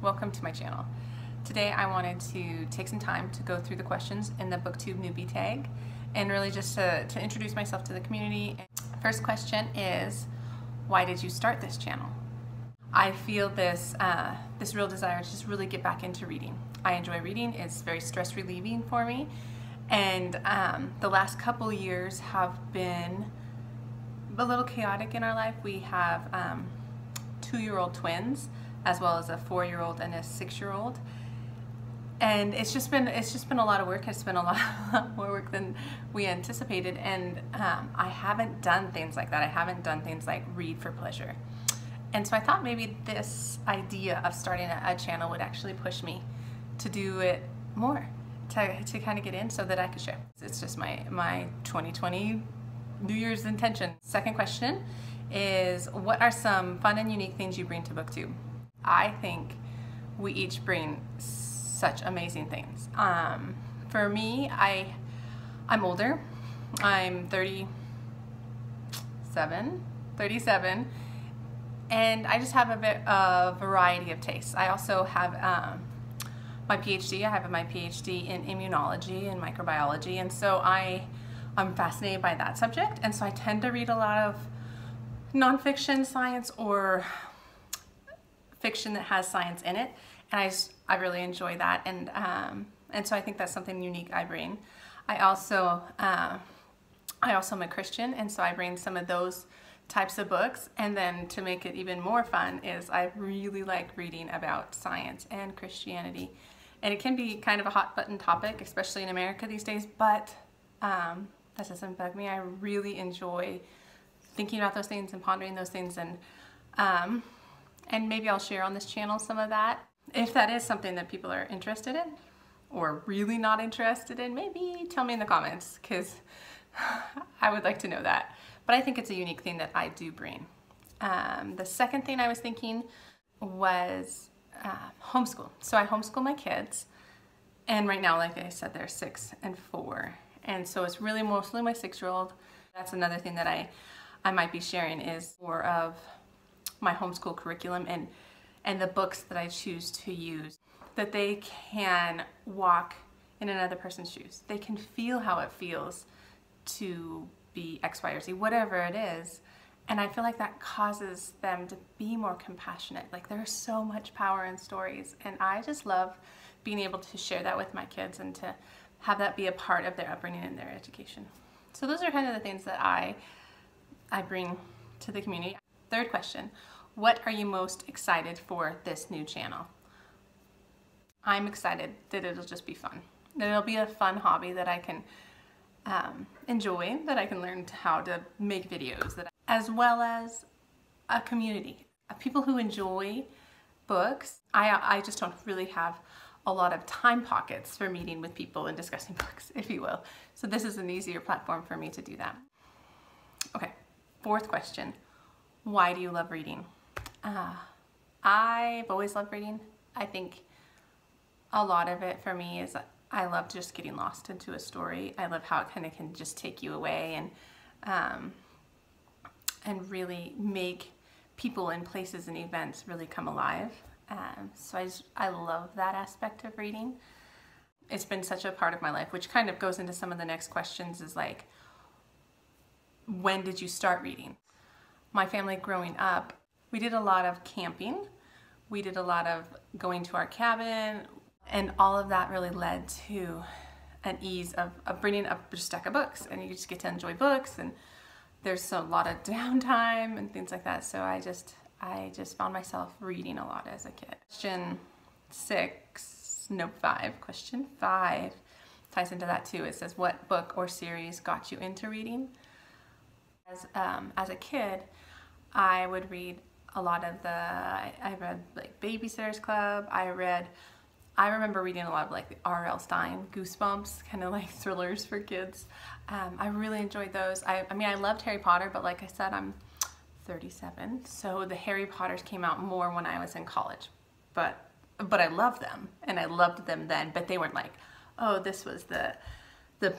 welcome to my channel. Today I wanted to take some time to go through the questions in the Booktube Newbie Tag and really just to introduce myself to the community. First question is, why did you start this channel? I feel this real desire to just really get back into reading. I enjoy reading. It's very stress relieving for me, and the last couple years have been a little chaotic in our life. We have 2-year-old twins, as well as a 4-year-old and a 6-year-old, and it's just been a lot of work. It's been a lot more work than we anticipated, and I haven't done things like that. I haven't done things like read for pleasure, and so I thought maybe this idea of starting a channel would actually push me to do it more, to kind of get in so that I could share. It's just my 2020 New Year's intention. Second question is, what are some fun and unique things you bring to Booktube? I think we each bring such amazing things. For me, I'm older. I'm 37, and I just have a variety of tastes. I also have my PhD. I have my PhD in immunology and microbiology, and so I'm fascinated by that subject, and so I tend to read a lot of nonfiction science or fiction that has science in it, and I really enjoy that, and so I think that's something unique I bring. I also am a Christian, and so I bring some of those types of books, and then to make it even more fun is I really like reading about science and Christianity, and it can be kind of a hot button topic, especially in America these days, but that doesn't bug me. I really enjoy thinking about those things and pondering those things, and maybe I'll share on this channel some of that. If that is something that people are interested in or really not interested in, maybe tell me in the comments, because I would like to know that. But I think it's a unique thing that I do bring. The second thing I was thinking was homeschool. So I homeschool my kids, and right now, like I said, they're 6 and 4. And so it's really mostly my 6-year-old. That's another thing that I might be sharing, is more of my homeschool curriculum and the books that I choose to use, that they can walk in another person's shoes. They can feel how it feels to be X, Y, or Z, whatever it is. And I feel like that causes them to be more compassionate. Like, there's so much power in stories, and I just love being able to share that with my kids and to have that be a part of their upbringing and their education. So those are kind of the things that I bring to the community. Third question, what are you most excited for this new channel? I'm excited that it'll just be fun. That it'll be a fun hobby that I can enjoy, that I can learn how to make videos, as well as a community of people who enjoy books. I just don't really have a lot of time pockets for meeting with people and discussing books, if you will. So this is an easier platform for me to do that. Okay, fourth question, why do you love reading? I've always loved reading. I think a lot of it for me is I love just getting lost into a story. I love how it kind of can just take you away and really make people and places and events really come alive. So I love that aspect of reading. It's been such a part of my life, which kind of goes into some of the next questions, is like, when did you start reading? My family growing up, we did a lot of camping. We did a lot of going to our cabin, and all of that really led to an ease of bringing up a stack of books, and you just get to enjoy books, and there's a lot of downtime and things like that. So I just found myself reading a lot as a kid. Question 5 ties into that too. It says, what book or series got you into reading? As a kid, I would read a lot of I read like Babysitter's Club. I remember reading a lot of like the R.L. Stein, Goosebumps, kind of like thrillers for kids. I really enjoyed those. I mean, I loved Harry Potter, but like I said, I'm 37, so the Harry Potters came out more when I was in college. But I loved them, and I loved them then, but they weren't like, oh, this was the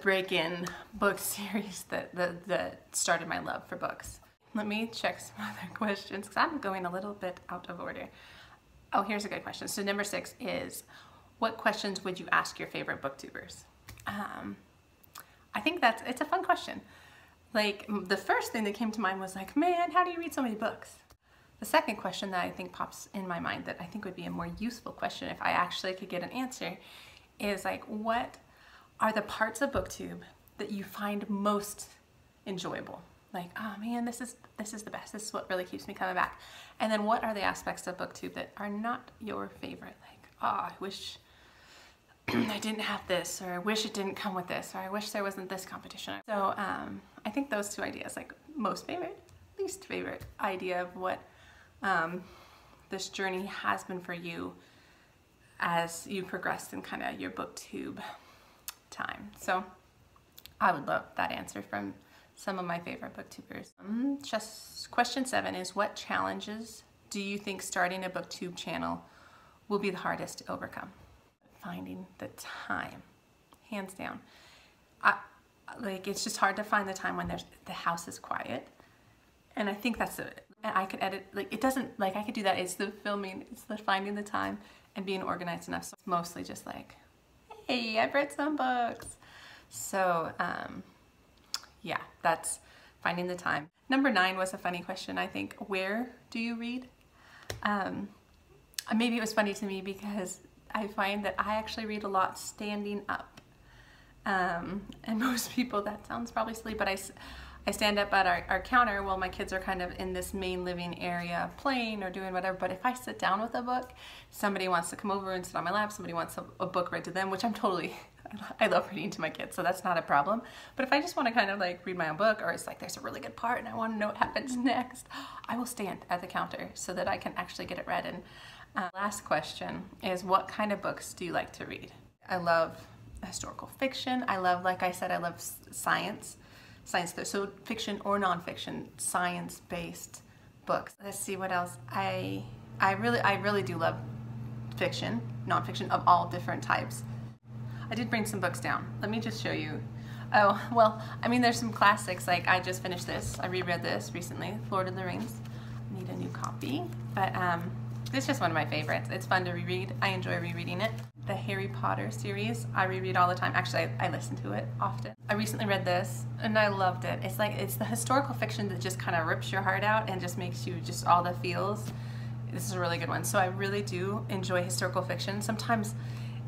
break-in book series that started my love for books. Let me check some other questions, because I'm going a little bit out of order. Oh, here's a good question. So number 6 is, what questions would you ask your favorite booktubers? I think it's a fun question. Like, the first thing that came to mind was like, man, how do you read so many books? The second question that I think pops in my mind that I think would be a more useful question if I actually could get an answer is like, what are the parts of Booktube that you find most enjoyable? Like, oh man, this is the best. This is what really keeps me coming back. And then what are the aspects of Booktube that are not your favorite? Like, oh, I wish I didn't have this, or I wish it didn't come with this, or I wish there wasn't this competition. So I think those 2 ideas, like most favorite, least favorite idea of what this journey has been for you as you progressed in kind of your Booktube time. So I would love that answer from some of my favorite booktubers. Just question 7 is, what challenges do you think starting a Booktube channel will be the hardest to overcome? Finding the time, hands down. Like, it's just hard to find the time when the house is quiet. And I think that's it. And I could edit, like, it doesn't, like, I could do that. It's the filming, it's the finding the time and being organized enough. So it's mostly just like, hey, I've read some books. So, yeah, that's finding the time. Number 9 was a funny question, I think. Where do you read? Maybe it was funny to me because I find that I actually read a lot standing up. And most people, that sounds probably silly, but I stand up at our counter while my kids are kind of in this main living area playing or doing whatever. But if I sit down with a book, somebody wants to come over and sit on my lap, somebody wants a book read to them, which I love reading to my kids, so that's not a problem. But if I just want to kind of like read my own book, or it's like there's a really good part and I want to know what happens next, I will stand at the counter so that I can actually get it read. And last question is, what kind of books do you like to read? I love historical fiction. I love, like I said, I love science, so fiction or nonfiction, science-based books. Let's see what else. I really do love fiction, nonfiction of all different types. I did bring some books down. Let me just show you. Oh, well, I mean, there's some classics. Like, I just finished this. I reread this recently, Lord of the Rings. I need a new copy, but it's just one of my favorites. It's fun to reread. I enjoy rereading it. The Harry Potter series, I reread all the time. Actually, I listen to it often. I recently read this and I loved it. It's the historical fiction that just kind of rips your heart out and just makes you just all the feels. This is a really good one. So I really do enjoy historical fiction. Sometimes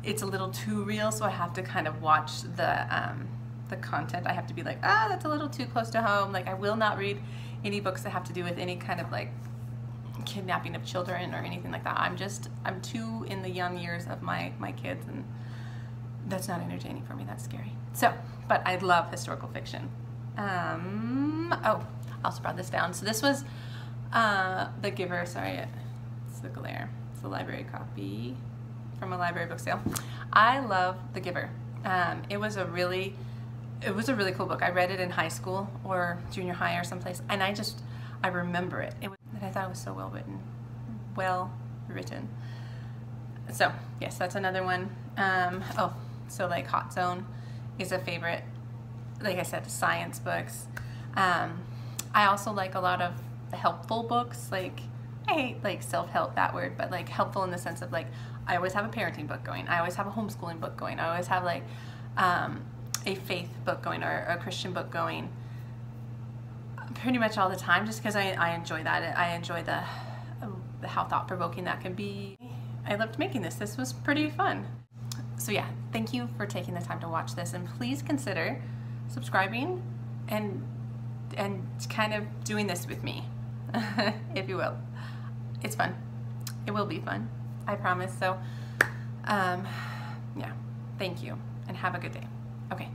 it's a little too real, so I have to kind of watch the content. I have to be like, that's a little too close to home. Like, I will not read any books that have to do with any kind of like kidnapping of children or anything like that. I'm too in the young years of my kids, and that's not entertaining for me. That's scary. So, but I love historical fiction. Oh, I also brought this down. So this was The Giver. Sorry, it's the glare. It's a library copy from a library book sale. I love The Giver. It was a really cool book. I read it in high school or junior high or someplace, and I remember it. I thought it was so well written. So yes, that's another one. So like Hot Zone is a favorite. Like I said, science books. I also like a lot of helpful books. Like, I hate like self-help, that word, but like helpful in the sense of like, I always have a parenting book going. I always have a homeschooling book going. I always have like a faith book going or a Christian book going. Pretty much all the time, just because I enjoy that. I enjoy how thought-provoking that can be. I loved making this. This was pretty fun. So yeah, thank you for taking the time to watch this, and please consider subscribing and kind of doing this with me, if you will. It's fun. It will be fun. I promise. So, yeah, thank you, and have a good day. Okay.